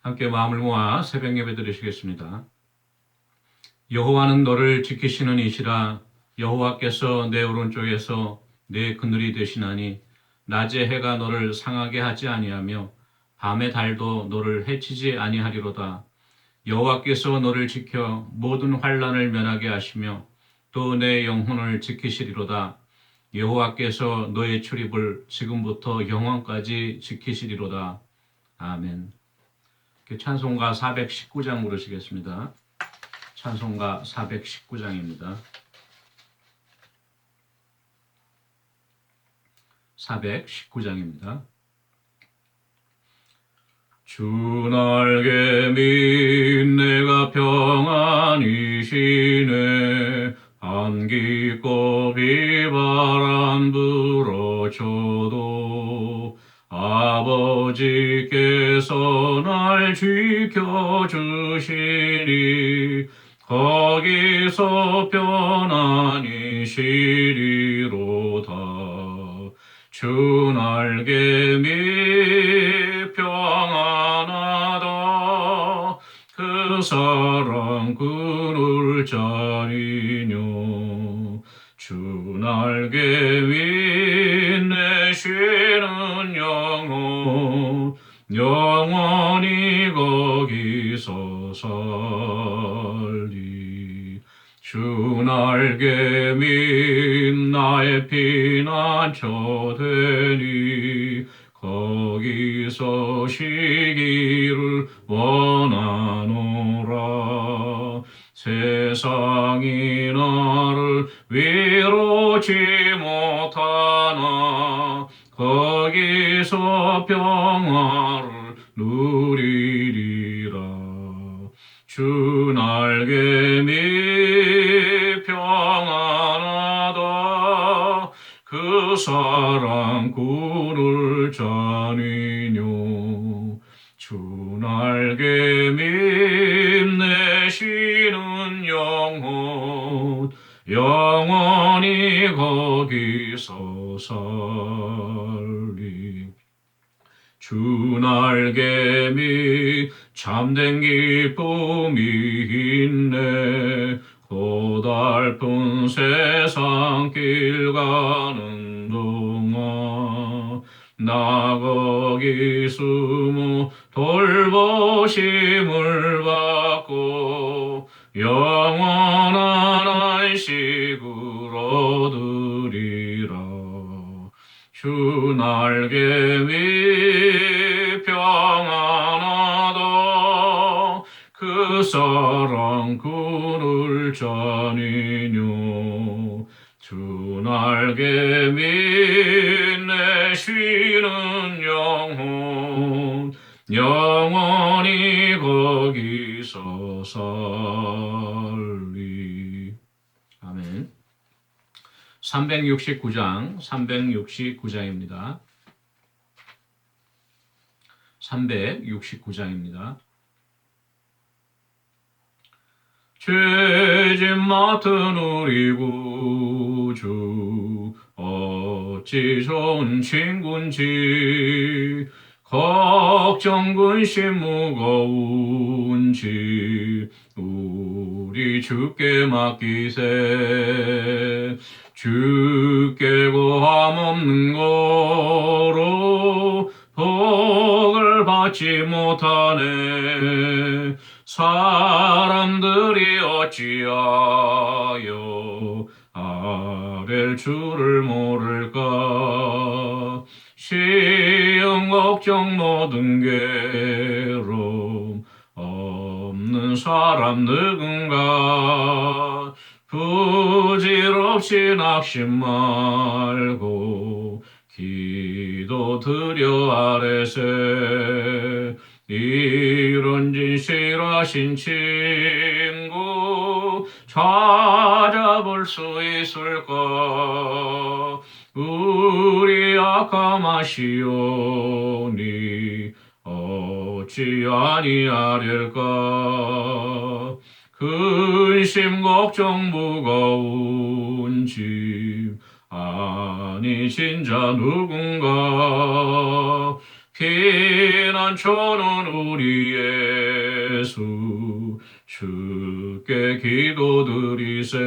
함께 마음을 모아 새벽 예배 드리시겠습니다. 여호와는 너를 지키시는 이시라. 여호와께서 내 오른쪽에서 내 그늘이 되시나니 낮에 해가 너를 상하게 하지 아니하며 밤의 달도 너를 해치지 아니하리로다. 여호와께서 너를 지켜 모든 환난을 면하게 하시며 또 내 영혼을 지키시리로다. 여호와께서 너의 출입을 지금부터 영원까지 지키시리로다. 아멘. 찬송가 419장 부르시겠습니다. 찬송가 419장입니다. 419장입니다. 주 날개 밑 내가 평안이시네. 한기고 비바람 불어쳐도 아버지께서 날 지켜주시니 거기서 편안히 쉬리로다. 주 날개 밑 평안하다. 그 사랑 그늘 자리뇨. 주 날개 밑 내 쉬는 영혼 영원히 거기서 살리. 주 날개 밑 나의 피난처 되니 거기서 쉬기를 원하노라. 세상이 나를 위로치 못하나 거기서 평화를 누리리라. 주 날개 밑 평안하다. 그 사랑 그늘 자니뇨. 주 날개 밑 내 쉬는 영혼 영원히 거기서 살리. 주 날개 밑 참된 기쁨이 있네. 고달픈 세상 길 가는 동안 나 거기 숨어 돌보심을 받고 영원한 안식을 얻으리라. 주 날개 밑 평안하다. 그 사랑 그늘 자니뇨. 주 날개 밑 내 쉬는 영혼 영원히 거기서 살리. 아멘. 369장입니다. 369장입니다. 죄짐 맡은 우리 구주 어찌 좋은 친구인지 걱정 근심 무거운지 우리 주께 맡기세. 주께 고함 없는 거로 복을 받지 못하네. 사람들이 어찌하여 아랠 줄을 모를까. 시험 걱정 모든 괴로움 없는 사람 누군가. 부질없이 낙심 말고 기도 드려 아뢰세. 이런 진실하신 친구 찾아볼 수 있을까. 우리 악함하시오니 어찌 아니하릴까. 근심 걱정 무거운 짐 아니신 자 누군가. 피난처는 우리 예수 주께 기도드리세.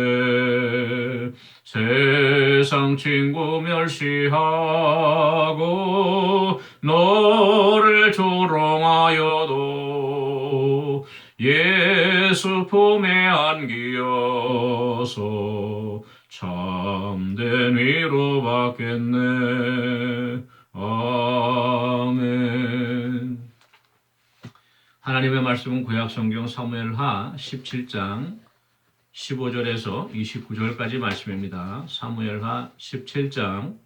세상 친구 멸시하고 너를 조롱하여도 예수 품에 안기어서 참된 위로 받겠네. 아멘. 하나님의 말씀은 구약성경 사무엘하 17장 15절에서 29절까지 말씀입니다. 사무엘하 17장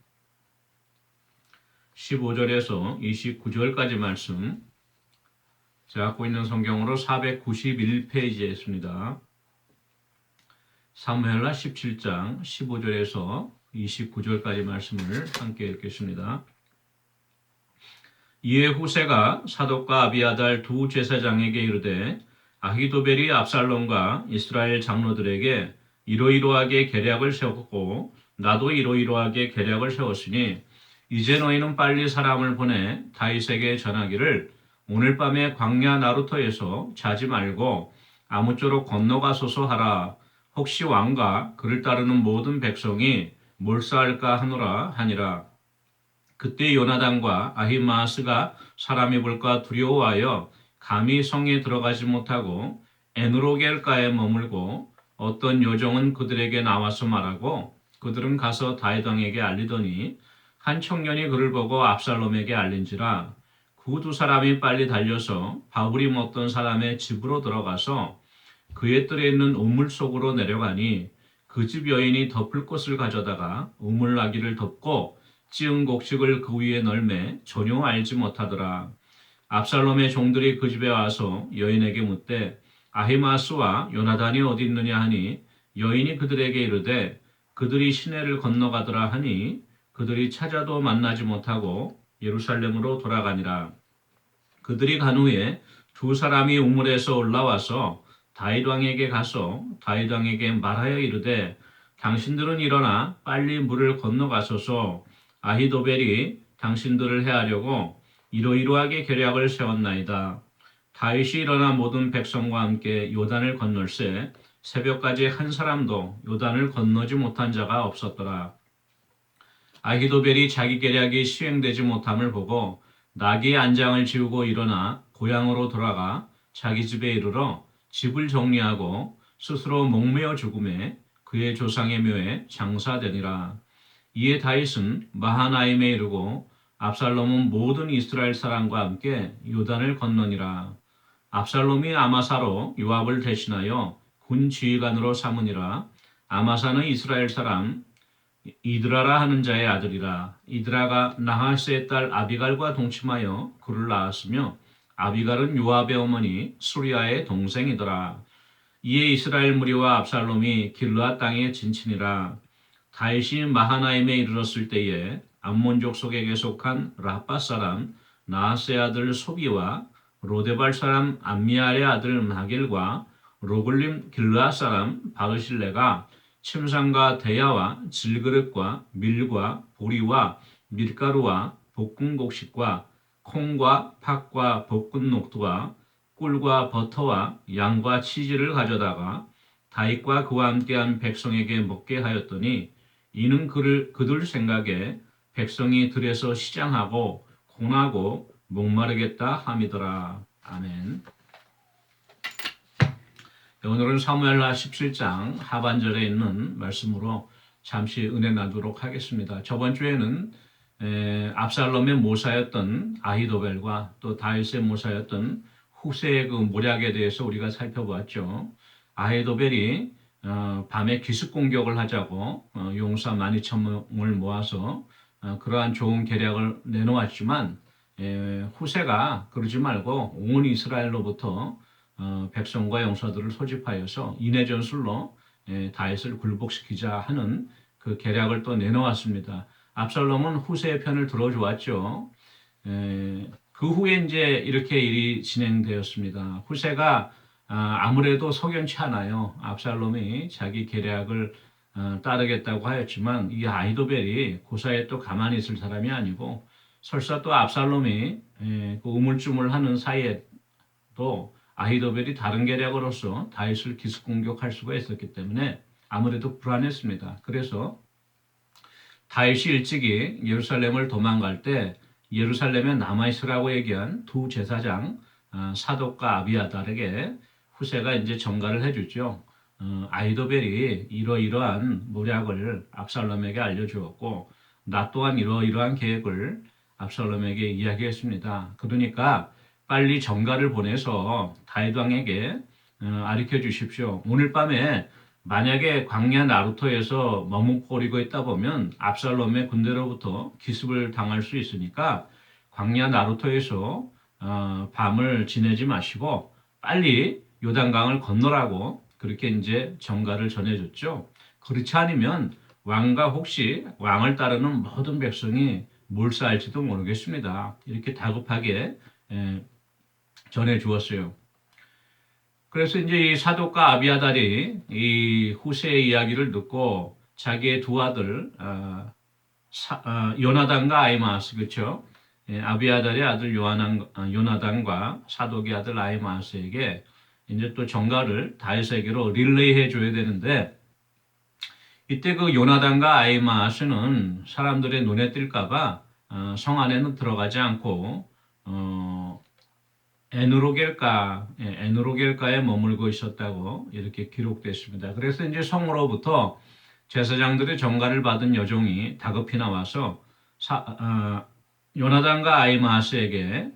15절에서 29절까지 말씀. 제가 갖고 있는 성경으로 491페이지에 있습니다. 사무엘하 17장 15절에서 29절까지 말씀을 함께 읽겠습니다. 이에 후세가 사독과 아비아달 두 제사장에게 이르되 아히도벨이 압살롬과 이스라엘 장로들에게 이러이러하게 계략을 세웠고 나도 이러이러하게 계략을 세웠으니 이제 너희는 빨리 사람을 보내 다윗에게 전하기를 오늘 밤에 광야 나루터에서 자지 말고 아무쪼록 건너가소서 하라. 혹시 왕과 그를 따르는 모든 백성이 몰사할까 하노라 하니라. 그때 요나단과 아히마아스가 사람이 볼까 두려워하여 감히 성에 들어가지 못하고 에누로겔가에 머물고 어떤 요정은 그들에게 나와서 말하고 그들은 가서 다윗 왕에게 알리더니 한 청년이 그를 보고 압살롬에게 알린지라. 그 두 사람이 빨리 달려서 바울이 먹던 사람의 집으로 들어가서 그의 뜰에 있는 우물 속으로 내려가니 그 집 여인이 덮을 것을 가져다가 우물 나기를 덮고 찌은 곡식을 그 위에 널매 전혀 알지 못하더라. 압살롬의 종들이 그 집에 와서 여인에게 묻되 아히마스와 요나단이 어디 있느냐 하니 여인이 그들에게 이르되 그들이 시내를 건너가더라 하니 그들이 찾아도 만나지 못하고 예루살렘으로 돌아가니라. 그들이 간 후에 두 사람이 우물에서 올라와서 다윗 왕에게 가서 다윗 왕에게 말하여 이르되 당신들은 일어나 빨리 물을 건너가소서. 아히도벨이 당신들을 해하려고 이러이러하게 계략을 세웠나이다. 다윗이 일어나 모든 백성과 함께 요단을 건널세 새벽까지 한 사람도 요단을 건너지 못한 자가 없었더라. 아히도벨이 자기 계략이 시행되지 못함을 보고 나귀의 안장을 지우고 일어나 고향으로 돌아가 자기 집에 이르러 집을 정리하고 스스로 목매어 죽음에 그의 조상의 묘에 장사되니라. 이에 다윗은 마하나임에 이르고 압살롬은 모든 이스라엘 사람과 함께 요단을 건너니라. 압살롬이 아마사로 요압을 대신하여 군 지휘관으로 삼으니라. 아마사는 이스라엘 사람 이드라라 하는 자의 아들이라. 이드라가 나하스의 딸 아비갈과 동침하여 그를 낳았으며 아비갈은 요압의 어머니 수리아의 동생이더라. 이에 이스라엘 무리와 압살롬이 길르앗 땅에 진친이라. 다윗이 마하나임에 이르렀을 때에 암몬족 속에게 속한 라빠 사람 나하스의 아들 소비와 로데발 사람 암미알의 아들 마길과 로글림 길르앗 사람 바르실레가 침상과 대야와 질그릇과 밀과 보리와 밀가루와 볶은 곡식과 콩과 팥과 볶은 녹두와 꿀과 버터와 양과 치즈를 가져다가 다윗과 그와 함께한 백성에게 먹게 하였더니 이는 그들 생각에 백성이 들에서 시장하고 고나고 목마르겠다 함이더라. 아멘. 오늘은 사무엘하 17장 하반절에 있는 말씀으로 잠시 은혜 나누도록 하겠습니다. 저번 주에는 압살롬의 모사였던 아히도벨과 또 다윗의 모사였던 후세의 그 모략에 대해서 우리가 살펴보았죠. 아히도벨이 밤에 기습 공격을 하자고 용사 12,000명을 모아서 그러한 좋은 계략을 내놓았지만 후세가 그러지 말고 온 이스라엘로부터 백성과 용사들을 소집하여서 인해 전술로 다윗을 굴복시키자 하는 그 계략을 또 내놓았습니다. 압살롬은 후세의 편을 들어주었죠. 그 후에 이제 이렇게 일이 진행되었습니다. 후세가 아무래도 석연치 않아요. 압살롬이 자기 계략을 따르겠다고 하였지만 이 아히도벨이 고사에 또 가만히 있을 사람이 아니고 설사 또 압살롬이 그 우물쭈물하는 사이에 또 아히도벨이 다른 계략으로서 다윗을 기습 공격할 수가 있었기 때문에 아무래도 불안했습니다. 그래서 다윗이 일찍이 예루살렘을 도망갈 때 예루살렘에 남아있으라고 얘기한 두 제사장 사독과 아비아달에게 후세가 이제 전가를 해주죠. 아히도벨이 이러이러한 모략을 압살롬에게 알려주었고 나 또한 이러이러한 계획을 압살롬에게 이야기했습니다. 그러니까 빨리 전가를 보내서 다윗 왕에게 알려 주십시오. 오늘 밤에 만약에 광야 나루토에서 머뭇거리고 있다 보면 압살롬의 군대로부터 기습을 당할 수 있으니까 광야 나루토에서 밤을 지내지 마시고 빨리 요단강을 건너라고 그렇게 이제 전가를 전해줬죠. 그렇지 않으면 왕과 혹시 왕을 따르는 모든 백성이 몰사할지도 모르겠습니다. 이렇게 다급하게 전해 주었어요. 그래서 이제 이 사독과 아비아달이 이 후세의 이야기를 듣고 자기의 두 아들 요나단과 아히마아스 그렇죠? 아비아달의 아들 요나단과 사독의 아들 아히마아스에게 이제 또 전가를 다윗에게로 릴레이해 줘야 되는데 이때 그 요나단과 아히마아스는 사람들의 눈에 띌까봐 성 안에는 들어가지 않고 에누로겔가에 머물고 있었다고 이렇게 기록됐습니다. 그래서 이제 성으로부터 제사장들의 전가를 받은 여종이 다급히 나와서 요나단과 아히마아스에게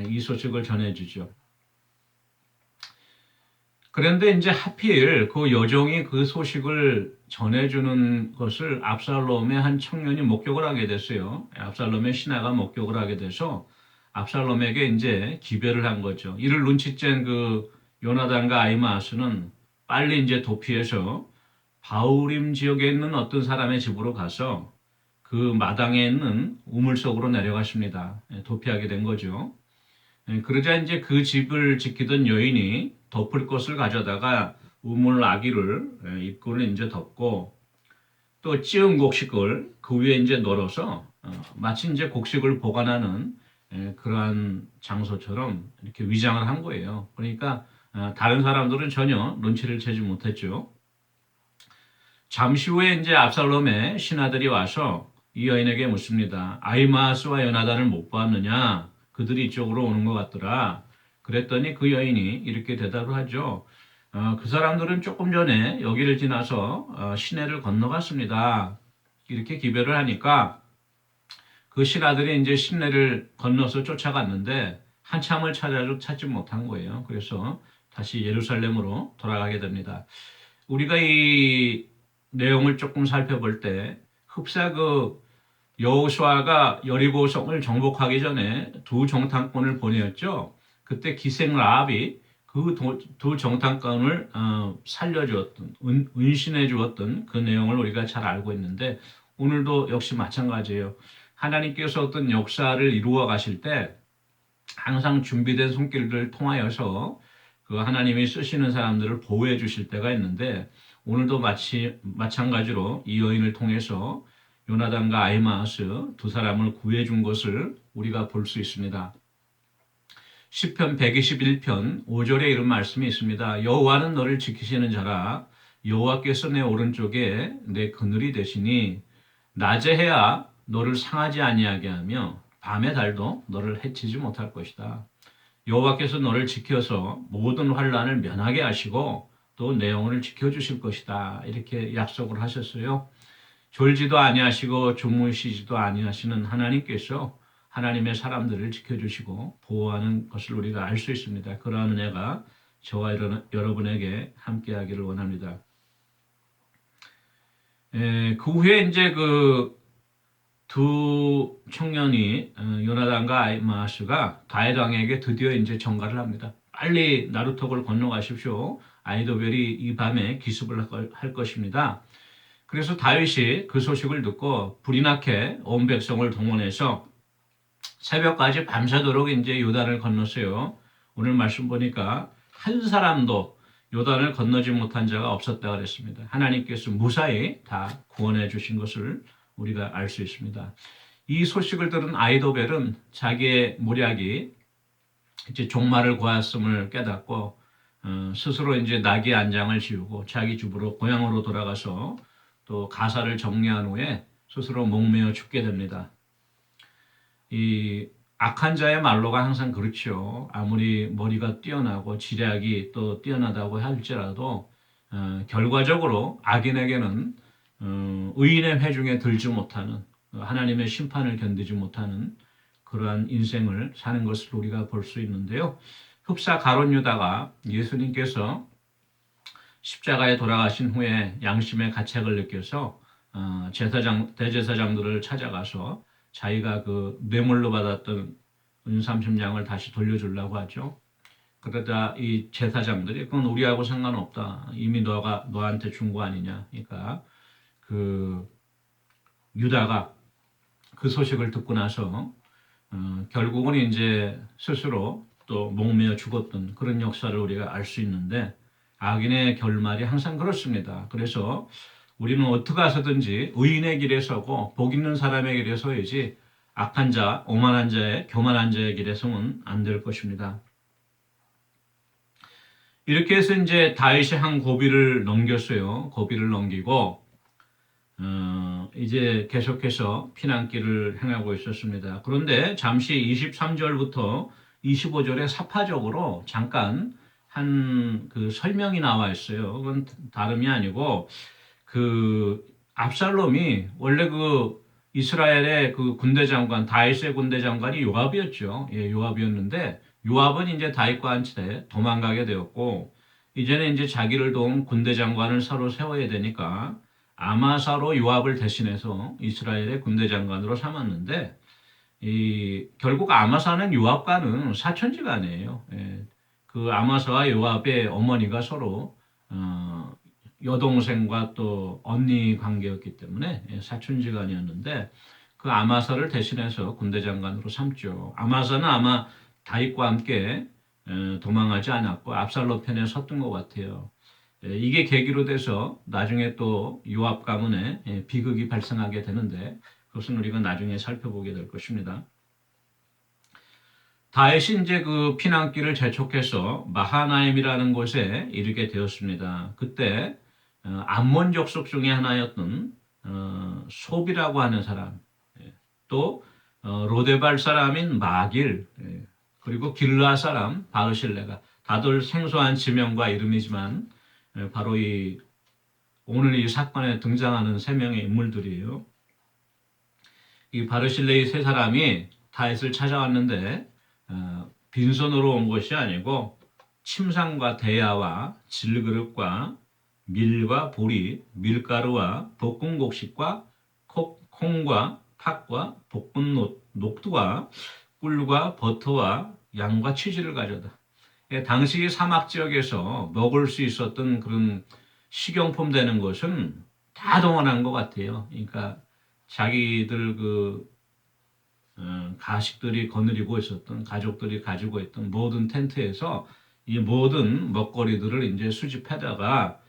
이 소식을 전해주죠. 그런데 이제 하필 그 여종이 그 소식을 전해주는 것을 압살롬의 한 청년이 목격을 하게 됐어요. 압살롬의 신하가 목격을 하게 돼서 압살롬에게 이제 기별을 한 거죠. 이를 눈치챈 그 요나단과 아히마아스는 빨리 이제 도피해서 바울임 지역에 있는 어떤 사람의 집으로 가서 그 마당에 있는 우물 속으로 내려갔습니다. 도피하게 된 거죠. 그러자 이제 그 집을 지키던 여인이 덮을 것을 가져다가 우물 아기를 입구를 이제 덮고 또 찌은 곡식을 그 위에 이제 널어서 마치 이제 곡식을 보관하는 그러한 장소처럼 이렇게 위장을 한 거예요. 그러니까 다른 사람들은 전혀 눈치를 채지 못했죠. 잠시 후에 이제 압살롬의 신하들이 와서 이 여인에게 묻습니다. 아히마아스와 요나단을 못 봤느냐? 그들이 이쪽으로 오는 것 같더라. 그랬더니 그 여인이 이렇게 대답을 하죠. 그 사람들은 조금 전에 여기를 지나서 시내를 건너갔습니다. 이렇게 기별을 하니까 그 신하들이 이제 시내를 건너서 쫓아갔는데 한참을 찾아도 찾지 못한 거예요. 그래서 다시 예루살렘으로 돌아가게 됩니다. 우리가 이 내용을 조금 살펴볼 때 흡사 그 여호수아가 여리고성을 정복하기 전에 두 정탐꾼을 보내었죠. 그때 기생 라합이 그 두 정탐꾼을 살려주었던 은신해 주었던 그 내용을 우리가 잘 알고 있는데 오늘도 역시 마찬가지예요. 하나님께서 어떤 역사를 이루어 가실 때 항상 준비된 손길들을 통하여서 그 하나님이 쓰시는 사람들을 보호해 주실 때가 있는데 오늘도 마찬가지로 이 여인을 통해서 요나단과 아히마아스 두 사람을 구해 준 것을 우리가 볼 수 있습니다. 시편 121편 5절에 이런 말씀이 있습니다. 여호와는 너를 지키시는 자라. 여호와께서 내 오른쪽에 내 그늘이 되시니 낮에 해야 너를 상하지 아니하게 하며 밤의 달도 너를 해치지 못할 것이다. 여호와께서 너를 지켜서 모든 환난을 면하게 하시고 또 내 영혼을 지켜주실 것이다. 이렇게 약속을 하셨어요. 졸지도 아니하시고 주무시지도 아니하시는 하나님께서 하나님의 사람들을 지켜주시고 보호하는 것을 우리가 알 수 있습니다. 그러한 은혜가 저와 여러분에게 함께하기를 원합니다. 그 후에 이제 그 두 청년이 요나단과 아히마아스가 다윗 왕에게 드디어 이제 전가를 합니다. 빨리 나루토를 건너가십시오. 아히도벨이 이 밤에 기습을 할 것입니다. 그래서 다윗이 그 소식을 듣고 불이 나게 온 백성을 동원해서 새벽까지 밤새도록 이제 요단을 건넜어요. 오늘 말씀 보니까 한 사람도 요단을 건너지 못한 자가 없었다 그랬습니다. 하나님께서 무사히 다 구원해 주신 것을 우리가 알 수 있습니다. 이 소식을 들은 아히도벨은 자기의 모략이 이제 종말을 보았음을 깨닫고 스스로 이제 나귀 안장을 지우고 자기 집으로 고향으로 돌아가서 또 가사를 정리한 후에 스스로 목매어 죽게 됩니다. 이 악한 자의 말로가 항상 그렇죠. 아무리 머리가 뛰어나고 지략이 또 뛰어나다고 할지라도 결과적으로 악인에게는 의인의 회중에 들지 못하는 하나님의 심판을 견디지 못하는 그러한 인생을 사는 것을 우리가 볼 수 있는데요. 흡사 가룟 유다가 예수님께서 십자가에 돌아가신 후에 양심의 가책을 느껴서 대제사장들을 찾아가서 자기가 그 뇌물로 받았던 은 30냥을 다시 돌려주려고 하죠. 그러다 이 제사장들이 그건 우리하고 상관없다. 이미 너한테 준 거 아니냐. 그러니까 그 유다가 그 소식을 듣고 나서 결국은 이제 스스로 또 목매어 죽었던 그런 역사를 우리가 알 수 있는데 악인의 결말이 항상 그렇습니다. 그래서 우리는 어떻게 해서든지 의인의 길에 서고 복 있는 사람의 길에 서야지 악한 자, 오만한 자의 교만한 자의 길에 서면 안 될 것입니다. 이렇게 해서 이제 다윗이 한 고비를 넘겼어요. 고비를 넘기고 이제 계속해서 피난길을 행하고 있었습니다. 그런데 잠시 23절부터 25절에 사파적으로 잠깐 한 그 설명이 나와 있어요. 그건 다름이 아니고 그 압살롬이 원래 그 이스라엘의 그 군대 장관, 다윗의 군대 장관이 요압이었죠. 예, 요압이었는데 요압은 이제 다윗과 함께 도망가게 되었고 이제는 이제 자기를 도운 군대 장관을 서로 세워야 되니까 아마사로 요압을 대신해서 이스라엘의 군대 장관으로 삼았는데 결국 아마사는 요압과는 사촌지간이에요. 예, 그 아마사와 요압의 어머니가 서로 여동생과 또 언니 관계였기 때문에 사촌지간이었는데 그 아마사를 대신해서 군대 장관으로 삼죠. 아마사는 아마 다윗과 함께 도망하지 않았고 압살롬 편에 섰던 것 같아요. 이게 계기로 돼서 나중에 또 요압 가문에 비극이 발생하게 되는데 그것은 우리가 나중에 살펴보게 될 것입니다. 다윗이 이제 그 피난길을 재촉해서 마하나임이라는 곳에 이르게 되었습니다. 그때 암몬 족속 중에 하나였던 소비라고 하는 사람, 또 로데발 사람인 마길, 그리고 길라 사람 바르실레가 다들 생소한 지명과 이름이지만 바로 오늘 이 사건에 등장하는 세 명의 인물들이에요. 이 바르실레의 세 사람이 다윗을 찾아왔는데 빈손으로 온 것이 아니고 침상과 대야와 질그릇과 밀과 보리, 밀가루와 볶은 곡식과 콩과 팥과 볶은 녹두와 꿀과 버터와 양과 치즈를 가져다. 당시 사막 지역에서 먹을 수 있었던 그런 식용품 되는 것은 다 동원한 것 같아요. 그러니까 자기들 가식들이 거느리고 있었던 가족들이 가지고 있던 모든 텐트에서 이 모든 먹거리들을 이제 수집하다가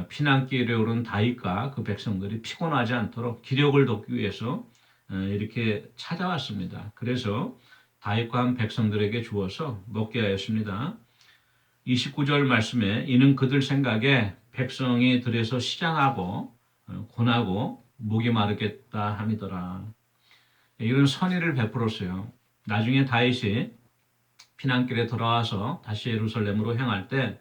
피난길에 오른 다윗과 그 백성들이 피곤하지 않도록 기력을 돋기 위해서 이렇게 찾아왔습니다. 그래서 다윗과 한 백성들에게 주어서 먹게 하였습니다. 29절 말씀에 이는 그들 생각에 백성이 들에서 시장하고 고나고 목이 마르겠다 함이더라. 이런 선의를 베풀었어요. 나중에 다윗이 피난길에 돌아와서 다시 예루살렘으로 향할 때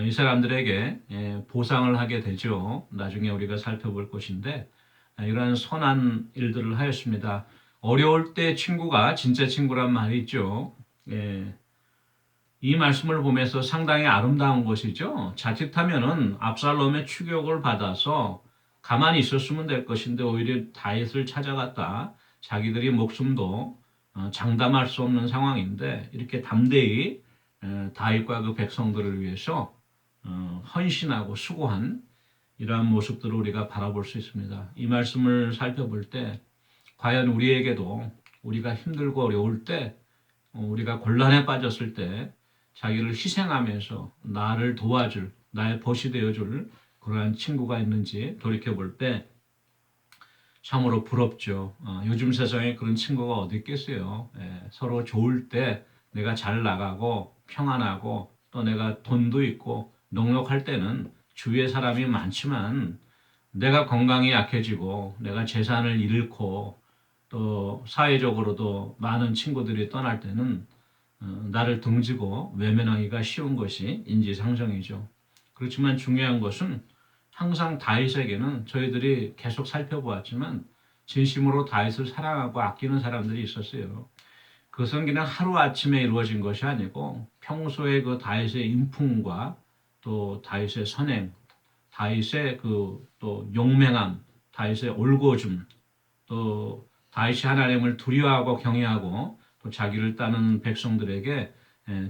이 사람들에게 보상을 하게 되죠. 나중에 우리가 살펴볼 것인데 이러한 선한 일들을 하였습니다. 어려울 때 친구가 진짜 친구란 말이 있죠. 이 말씀을 보면서 상당히 아름다운 것이죠. 자칫하면은 압살롬의 추격을 받아서 가만히 있었으면 될 것인데 오히려 다윗을 찾아갔다. 자기들이 목숨도 장담할 수 없는 상황인데 이렇게 담대히 다윗과 그 백성들을 위해서 헌신하고 수고한 이러한 모습들을 우리가 바라볼 수 있습니다. 이 말씀을 살펴볼 때 과연 우리에게도 우리가 힘들고 어려울 때 우리가 곤란에 빠졌을 때 자기를 희생하면서 나를 도와줄 나의 벗이 되어줄 그러한 친구가 있는지 돌이켜볼 때 참으로 부럽죠. 요즘 세상에 그런 친구가 어디 있겠어요. 예, 서로 좋을 때 내가 잘 나가고 평안하고 또 내가 돈도 있고 넉넉할 때는 주위에 사람이 많지만 내가 건강이 약해지고 내가 재산을 잃고 또 사회적으로도 많은 친구들이 떠날 때는 나를 등지고 외면하기가 쉬운 것이 인지상정이죠. 그렇지만 중요한 것은 항상 다윗에게는 저희들이 계속 살펴보았지만 진심으로 다윗을 사랑하고 아끼는 사람들이 있었어요. 그것은 그냥 하루아침에 이루어진 것이 아니고 평소에 그 다윗의 인품과 또 다윗의 선행, 다윗의 그 또 용맹함, 다윗의 올고줌, 또 다윗이 하나님을 두려워하고 경외하고 또 자기를 따르는 백성들에게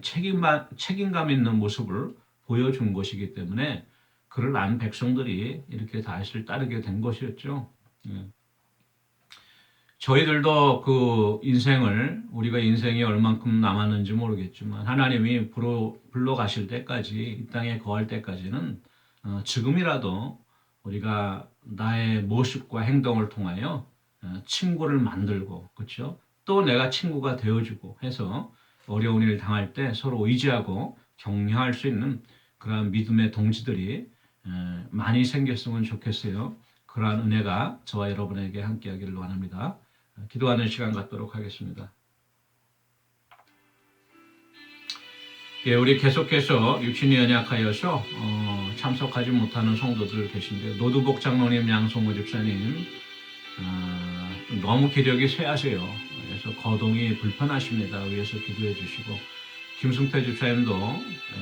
책임감 있는 모습을 보여준 것이기 때문에 그를 안 백성들이 이렇게 다윗을 따르게 된 것이었죠. 예. 저희들도 그 인생을 우리가 인생이 얼만큼 남았는지 모르겠지만 하나님이 불러 가실 때까지 이 땅에 거할 때까지는 지금이라도 우리가 나의 모습과 행동을 통하여 친구를 만들고 그렇죠? 또 내가 친구가 되어주고 해서 어려운 일을 당할 때 서로 의지하고 격려할 수 있는 그러한 믿음의 동지들이 많이 생겼으면 좋겠어요. 그러한 은혜가 저와 여러분에게 함께하기를 원합니다. 기도하는 시간 갖도록 하겠습니다. 예, 우리 계속해서 육신이 연약하여서 참석하지 못하는 성도들 계신데 노두복 장로님, 양성호 집사님 너무 기력이 쇠하세요. 그래서 거동이 불편하십니다. 위에서 기도해 주시고 김승태 집사님도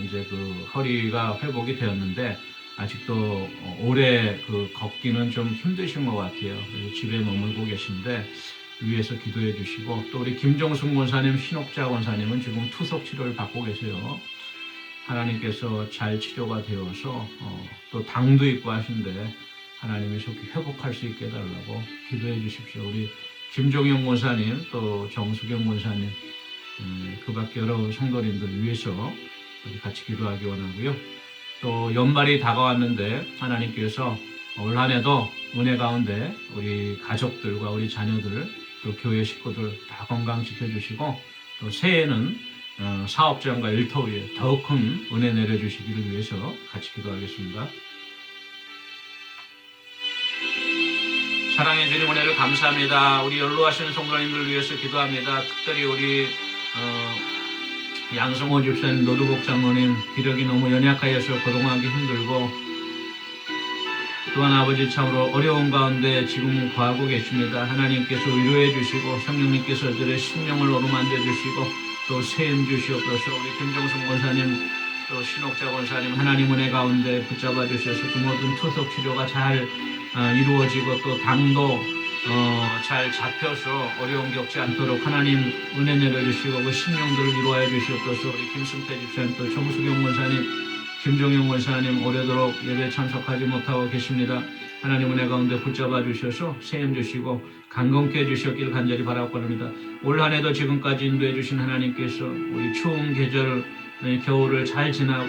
이제 그 허리가 회복이 되었는데 아직도 오래 그 걷기는 좀 힘드신 것 같아요. 그래서 집에 머물고 계신데 위에서 기도해 주시고 또 우리 김종숙 권사님, 신옥자 권사님은 지금 투석 치료를 받고 계세요. 하나님께서 잘 치료가 되어서 또 당도 있고 하신데 하나님이 속히 회복할 수 있게 해달라고 기도해 주십시오. 우리 김종영 권사님 또 정수경 권사님 그 밖에 여러 성도님들 위해서 우리 같이 기도하기 원하고요. 또 연말이 다가왔는데 하나님께서 올 한 해도 은혜 가운데 우리 가족들과 우리 자녀들 또 교회 식구들 다 건강 지켜주시고 또 새해에는 사업장과 일터 위에 더 큰 은혜 내려주시기를 위해서 같이 기도하겠습니다. 사랑해 주님 은혜를 감사합니다. 우리 연로하신 성도님들 위해서 기도합니다. 특별히 우리 양성호 집사님, 노두복 장로님 기력이 너무 연약하여서 거동하기 힘들고 또한 아버지 참으로 어려운 가운데 지금 거하고 계십니다. 하나님께서 위로해 주시고 성령님께서 그들의 심령을 어루만져 주시고 또 세임 주시옵소서. 우리 김정숙 권사님 또 신옥자 권사님 하나님 은혜 가운데 붙잡아 주셔서 그 모든 투석 치료가 잘 이루어지고 또 당도 잘 잡혀서 어려움 겪지 않도록 하나님 은혜 내려주시고 그 심령들을 위로하여 주시옵소서. 우리 김승태 집사님 또 정수경 권사님 김종영 원사님 오래도록 예배 참석하지 못하고 계십니다. 하나님 은혜 가운데 붙잡아 주셔서 세임 주시고 강건케 해주셨기를 간절히 바라고 합니다. 올 한 해도 지금까지 인도해 주신 하나님께서 우리 추운 계절 겨울을 잘 지나고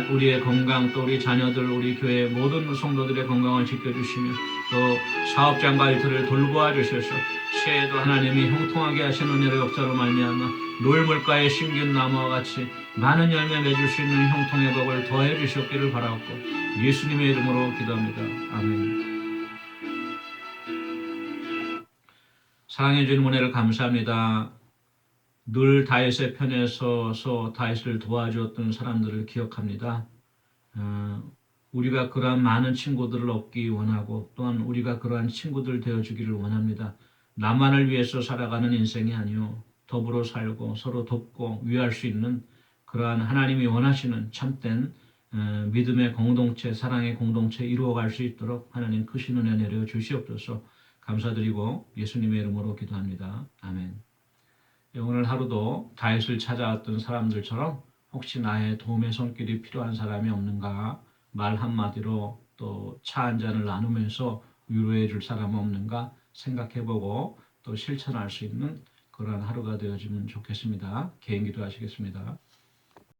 우리의 건강 또 우리 자녀들 우리 교회 모든 성도들의 건강을 지켜주시며 또 사업장과 일터를 돌보아 주셔서 새해에도 하나님이 형통하게 하시는 은혜의 역사로 말미암아 노을물가에 심긴 나무와 같이 많은 열매 맺을 수 있는 형통의 복을 더해 주셨기를 바라옵고 예수님의 이름으로 기도합니다. 아멘. 사랑해 주는 은혜를 감사합니다. 늘 다윗의 편에 서서 다윗을 도와주었던 사람들을 기억합니다. 우리가 그러한 많은 친구들을 얻기 원하고 또한 우리가 그러한 친구들 되어주기를 원합니다. 나만을 위해서 살아가는 인생이 아니요 더불어 살고 서로 돕고 위할 수 있는 그러한 하나님이 원하시는 참된 믿음의 공동체, 사랑의 공동체 이루어갈 수 있도록 하나님 크신 은혜 내려 주시옵소서. 감사드리고 예수님의 이름으로 기도합니다. 아멘. 오늘 하루도 다윗을 찾아왔던 사람들처럼 혹시 나의 도움의 손길이 필요한 사람이 없는가 말 한마디로 또 차 한 잔을 나누면서 위로해 줄 사람 없는가 생각해보고 또 실천할 수 있는 그러한 하루가 되어지면 좋겠습니다. 개인 기도하시겠습니다.